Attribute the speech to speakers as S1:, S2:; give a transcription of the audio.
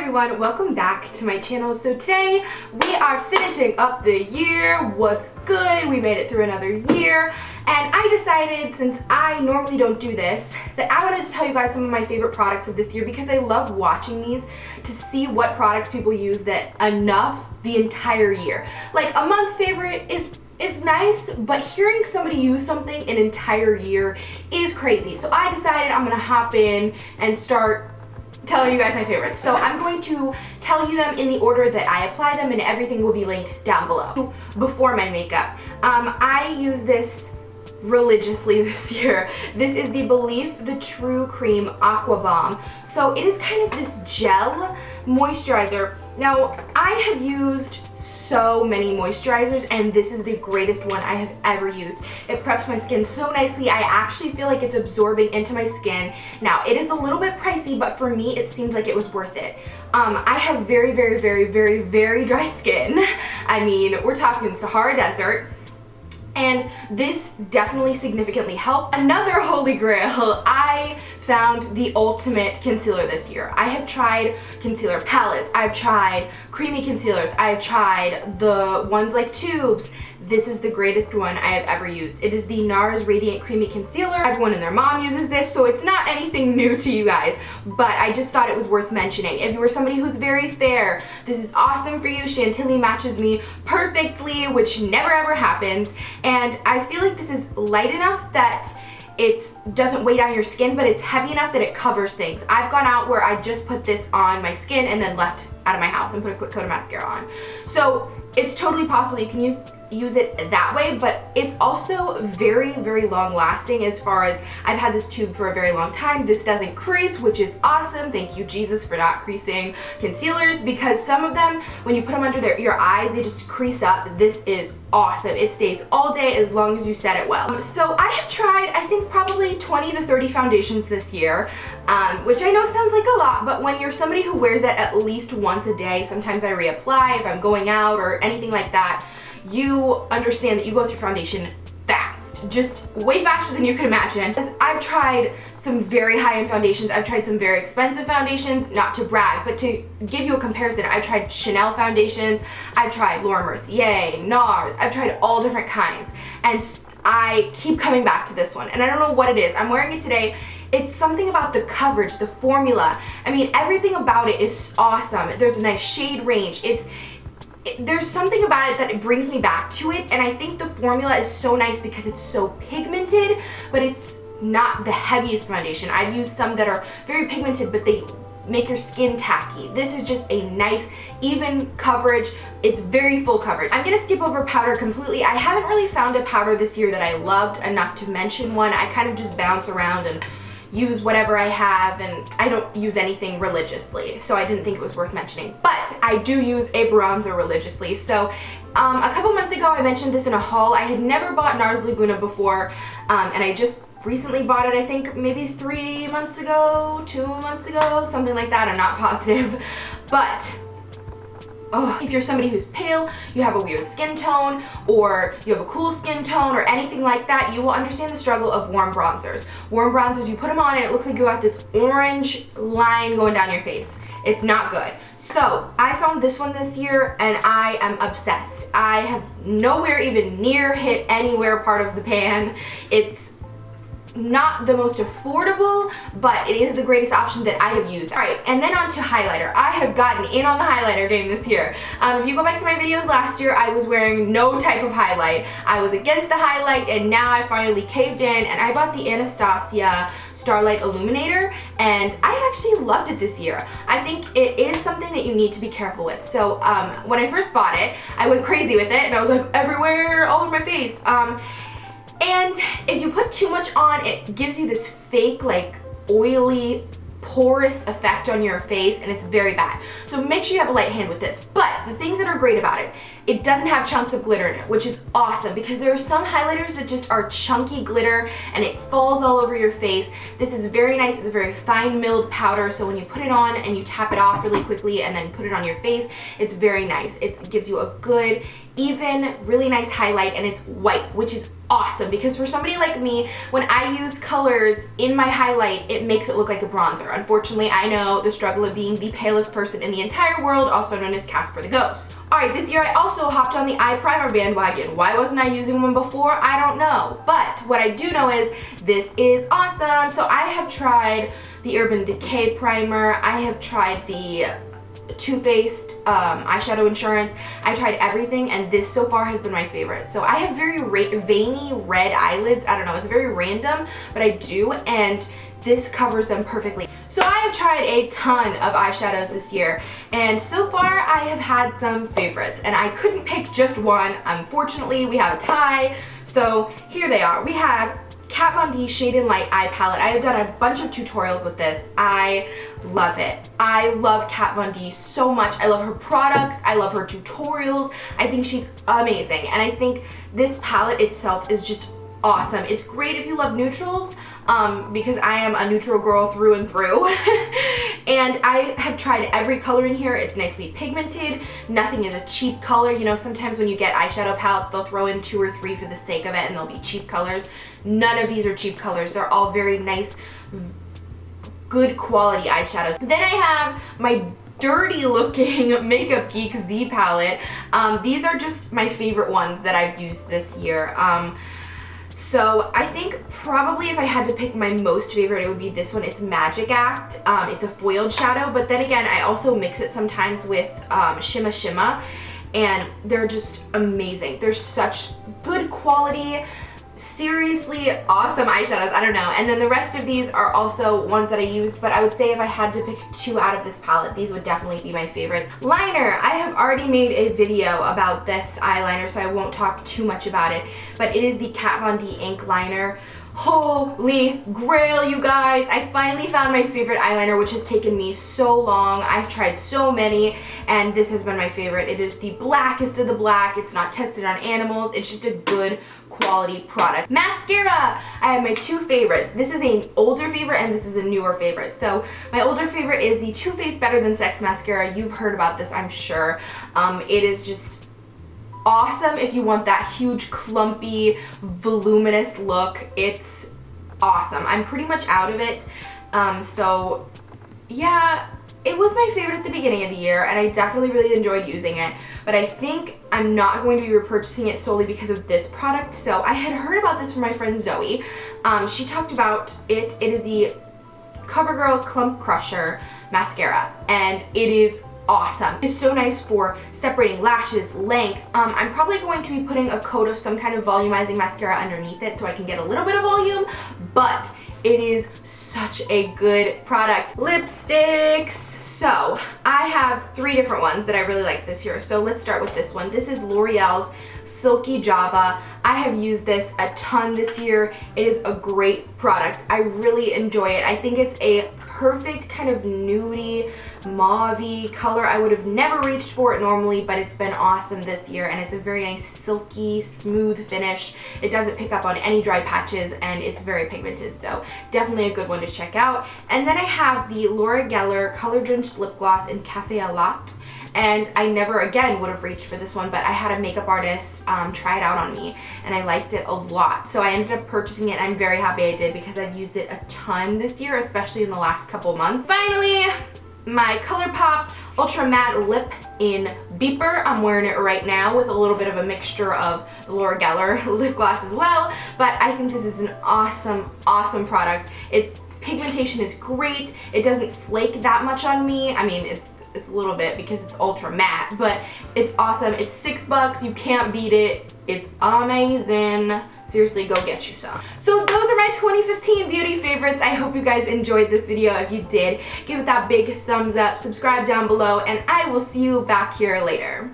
S1: everyone, welcome back to my channel. So today we are finishing up the year. What's good? We made it through another year, and I decided, since I normally don't do this, that I wanted to tell you guys some of my favorite products of this year because I love watching these to see what products people use that enough the entire year. Like a month favorite is nice, but hearing somebody use something an entire year is crazy. So I decided I'm gonna hop in and start telling you guys my favorites. So I'm going to tell you them in the order that I apply them, and everything will be linked down below. Before my makeup, I use this religiously this year. This is the Belif The True Cream Aqua Bomb. So it is kind of this gel moisturizer. Now, I have used so many moisturizers, and this is the greatest one I have ever used. It preps my skin so nicely. I actually feel like it's absorbing into my skin. Now, it is a little bit pricey, but for me, it seemed like it was worth it. I have very, very, very, very, very dry skin. I mean, we're talking Sahara Desert. And this definitely significantly helped. Another holy grail, I found the ultimate concealer this year. I have tried concealer palettes, I've tried creamy concealers, I've tried the ones like tubes. This is the greatest one I have ever used. It is the Nars Radiant Creamy Concealer. Everyone and their mom uses this, so it's not anything new to you guys, but I just thought it was worth mentioning. If you were somebody who's very fair, this is awesome for you. Chantilly matches me perfectly, which never ever happens, and I feel like this is light enough that it doesn't weigh down your skin, but it's heavy enough that it covers things. I've gone out where I just put this on my skin and then left out of my house and put a quick coat of mascara on. So it's totally possible you can use it that way, but it's also very, very long lasting. As far as, I've had this tube for a very long time. This doesn't crease, which is awesome. Thank you, Jesus, for not creasing concealers, because some of them, when you put them under your eyes, they just crease up. This is awesome. It stays all day as long as you set it well. So I have tried, I think, probably 20 to 30 foundations this year, which I know sounds like a lot, but when you're somebody who wears it at least once a day, sometimes I reapply if I'm going out or anything like that, you understand that you go through foundation fast, just way faster than you could imagine. I've tried some very high-end foundations, I've tried some very expensive foundations, not to brag, but to give you a comparison, I've tried Chanel foundations, I've tried Laura Mercier, Nars, I've tried all different kinds, and I keep coming back to this one, and I don't know what it is. I'm wearing it today. It's something about the coverage, the formula. I mean, everything about it is awesome. There's a nice shade range. There's something about it that it brings me back to it, and I think the formula is so nice because it's so pigmented, but it's not the heaviest foundation. I've used some that are very pigmented, but they make your skin tacky. This is just a nice, even coverage. It's very full coverage. I'm gonna skip over powder completely. I haven't really found a powder this year that I loved enough to mention one. I kind of just bounce around and use whatever I have, and I don't use anything religiously, so I didn't think it was worth mentioning. But I do use a bronzer religiously. So a couple months ago I mentioned this in a haul. I had never bought Nars Laguna before, and I just recently bought it, I think maybe 3 months ago, 2 months ago, something like that. I'm not positive, but if you're somebody who's pale, you have a weird skin tone, or you have a cool skin tone, or anything like that, you will understand the struggle of warm bronzers. Warm bronzers, you put them on and it looks like you got this orange line going down your face. It's not good. So I found this one this year and I am obsessed. I have nowhere even near hit anywhere part of the pan. It's not the most affordable, but it is the greatest option that I have used. Alright, and then on to highlighter. I have gotten in on the highlighter game this year. If you go back to my videos last year, I was wearing no type of highlight. I was against the highlight, and now I finally caved in, and I bought the Anastasia Starlight Illuminator, and I actually loved it this year. I think it is something that you need to be careful with. So when I first bought it, I went crazy with it, and I was like everywhere, all over my face. And if you put too much on, it gives you this fake, like, oily, porous effect on your face, and it's very bad. So make sure you have a light hand with this. But the things that are great about it, it doesn't have chunks of glitter in it, which is awesome, because there are some highlighters that just are chunky glitter and it falls all over your face. This is very nice. It's a very fine milled powder, so when you put it on and you tap it off really quickly and then put it on your face, it's very nice. It gives you a good, even, really nice highlight, and it's white, which is awesome, because for somebody like me, when I use colors in my highlight, it makes it look like a bronzer. Unfortunately, I know the struggle of being the palest person in the entire world, also known as Casper the Ghost. Alright, this year I also hopped on the eye primer bandwagon. Why wasn't I using one before? I don't know. But what I do know is this is awesome. So I have tried the Urban Decay primer. I have tried the Too Faced eyeshadow insurance. I tried everything, and this so far has been my favorite. So I have very veiny red eyelids. I don't know, it's very random, but I do, and this covers them perfectly. So I have tried a ton of eyeshadows this year, and so far I have had some favorites, and I couldn't pick just one. Unfortunately, we have a tie, so here they are. We have Kat Von D Shade and Light Eye Palette. I have done a bunch of tutorials with this. I love it. I love Kat Von D so much. I love her products. I love her tutorials. I think she's amazing. And I think this palette itself is just awesome. It's great if you love neutrals, because I am a neutral girl through and through. And I have tried every color in here. It's nicely pigmented. Nothing is a cheap color. You know, sometimes when you get eyeshadow palettes, they'll throw in 2 or 3 for the sake of it, and they'll be cheap colors. None of these are cheap colors. They're all very nice, good quality eyeshadows. Then I have my dirty looking Makeup Geek Z palette. These are just my favorite ones that I've used this year. So I think probably if I had to pick my most favorite, it would be this one. It's Magic Act. It's a foiled shadow, but then again, I also mix it sometimes with Shimma Shimma, and they're just amazing. They're such good quality, seriously awesome eyeshadows. I don't know. And then the rest of these are also ones that I used, but I would say if I had to pick 2 out of this palette, these would definitely be my favorites. Liner. I have already made a video about this eyeliner, so I won't talk too much about it, but it is the Kat Von D Ink Liner. Holy grail, you guys. I finally found my favorite eyeliner, which has taken me so long. I've tried so many, and this has been my favorite. It is the blackest of the black. It's not tested on animals. It's just a good quality product. Mascara. I have my 2 favorites. This is an older favorite, and this is a newer favorite. So my older favorite is the Too Faced Better Than Sex mascara. You've heard about this, I'm sure. It is just awesome if you want that huge, clumpy, voluminous look. It's awesome. I'm pretty much out of it. So yeah, it was my favorite at the beginning of the year, and I definitely really enjoyed using it, but I think I'm not going to be repurchasing it solely because of this product. So I had heard about this from my friend Zoe. She talked about it. It is the CoverGirl Clump Crusher mascara, and it is awesome. It's so nice for separating lashes, length. I'm probably going to be putting a coat of some kind of volumizing mascara underneath it so I can get a little bit of volume, but it is such a good product. Lipsticks. So I have 3 different ones that I really like this year. So let's start with this one. This is L'Oreal's Silky Java. I have used this a ton this year. It is a great product. I really enjoy it. I think it's a perfect kind of nudie, mauve-y color. I would have never reached for it normally, but it's been awesome this year, and it's a very nice silky, smooth finish. It doesn't pick up on any dry patches, and it's very pigmented, so definitely a good one to check out. And then I have the Laura Geller Color Drenched Lip Gloss in Cafe à Latte. And I never again would have reached for this one, but I had a makeup artist try it out on me, and I liked it a lot. So I ended up purchasing it, and I'm very happy I did because I've used it a ton this year, especially in the last couple months. Finally, my Colourpop Ultra Matte Lip in Beeper. I'm wearing it right now with a little bit of a mixture of the Laura Geller lip gloss as well, but I think this is an awesome, awesome product. Its pigmentation is great. It doesn't flake that much on me. I mean, it's a little bit because it's ultra matte, but it's awesome. It's $6. You can't beat it. It's amazing. Seriously, go get you some. So those are my 2015 beauty favorites. I hope you guys enjoyed this video. If you did, give it that big thumbs up, subscribe down below, and I will see you back here later.